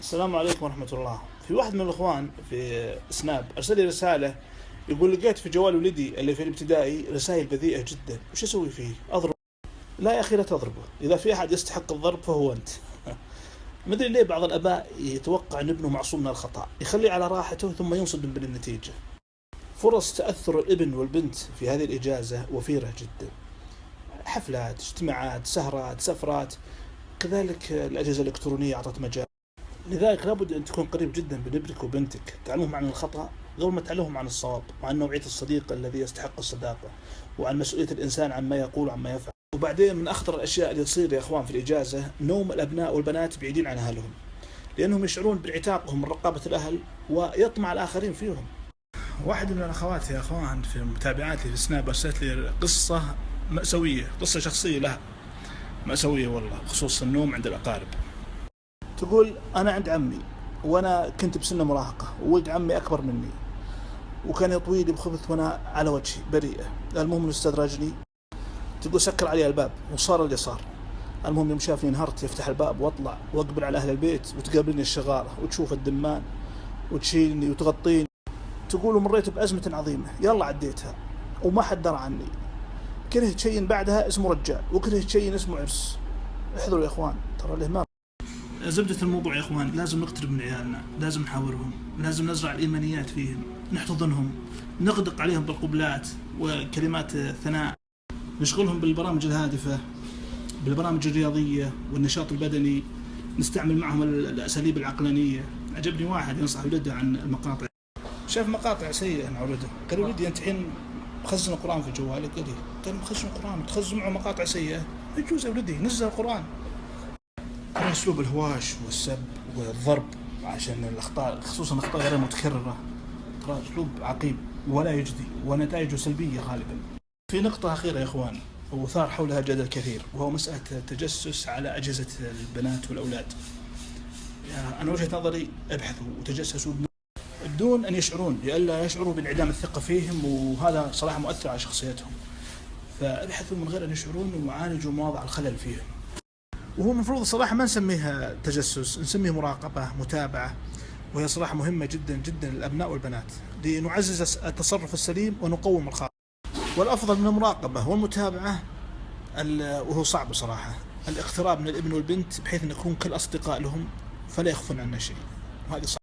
السلام عليكم ورحمة الله. في واحد من الإخوان في سناب أرسل لي رسالة يقول لقيت في جوال ولدي اللي في الابتدائي رسائل بذيئة جدا، وش أسوي فيه؟ أضرب؟ لا يا أخي لا تضربه، إذا في أحد يستحق الضرب فهو أنت. مدري ليه بعض الآباء يتوقع أن ابنه معصوم من الخطأ، يخليه على راحته ثم ينصدم بالنتيجة. فرص تأثر الابن والبنت في هذه الإجازة وفيرة جدا، حفلات، اجتماعات، سهرات، سفرات، كذلك الأجهزة الإلكترونية أعطت مجال. لذلك لابد أن تكون قريب جدا من ابنك وبنتك، تعلمهم عن الخطأ قبل ما تعلمهم عن الصواب، وعن نوعية الصديق الذي يستحق الصداقة، وعن مسؤولية الإنسان عما يقول وعما يفعل. وبعدين من أخطر الأشياء اللي تصير يا إخوان في الإجازة نوم الأبناء والبنات بعيدين عن أهلهم، لأنهم يشعرون بعتاقهم من رقابة الأهل ويطمع الآخرين فيهم. واحد من الأخوات يا إخوان في متابعاتي في سناب أرسلت لي قصة مأساوية، قصة شخصية لها مأساوية والله، بخصوص النوم عند الأقارب. تقول أنا عند عمي وأنا كنت بسن مراهقة، وولد عمي أكبر مني وكان يطوي لي بخبث وأنا على وجهي بريئة. المهم إنه استدرجني، تقول سكر علي الباب وصار اللي صار. المهم يوم شافني انهرت يفتح الباب وأطلع وأقبل على أهل البيت، وتقابلني الشغالة وتشوف الدمان وتشيلني وتغطيني. تقول مريت بأزمة عظيمة يلا عديتها وما حد درى عني. كرهت شيء بعدها اسمه رجال، وكرهت شيء اسمه عرس. احذروا يا إخوان، ترى الإهمال. زبدة الموضوع يا إخوان، لازم نقترب من عيالنا، لازم نحاورهم، لازم نزرع الإيمانيات فيهم، نحتضنهم، نغدق عليهم بالقبلات وكلمات الثناء، نشغلهم بالبرامج الهادفة، بالبرامج الرياضية والنشاط البدني، نستعمل معهم الأساليب العقلانية. عجبني واحد ينصح ولده عن المقاطع، شاف مقاطع سيئة مع ولده، قال ولدي أنت الحين مخزن القرآن في جوالك؟ قال مخزن القرآن وتخزن معه مقاطع سيئة؟ يجوز يا ولدي نزل القرآن. أسلوب الهواش والسب والضرب عشان الأخطاء، خصوصا الأخطاء غير متكررة، ترى أسلوب عقيم ولا يجدي ونتائجه سلبية غالبا. في نقطة أخيرة يا إخوان وثار حولها جدل كثير، وهو مسألة التجسس على أجهزة البنات والأولاد. يعني أنا وجهة نظري ابحثوا وتجسسوا بدون أن يشعرون، لئلا يشعروا بانعدام الثقة فيهم، وهذا صراحة مؤثر على شخصيتهم. فابحثوا من غير أن يشعرون وعالجوا مواضع الخلل فيهم. وهو المفروض الصراحة ما نسميها تجسس، نسميه مراقبة، متابعة، وهي صراحة مهمة جدا جدا للأبناء والبنات لنعزز التصرف السليم ونقوم الخاطئ. والأفضل من المراقبة والمتابعة وهو صعب صراحة الاقتراب من الابن والبنت بحيث أن نكون كالأصدقاء لهم فلا يخفون عنا شيء، وهذه صعب.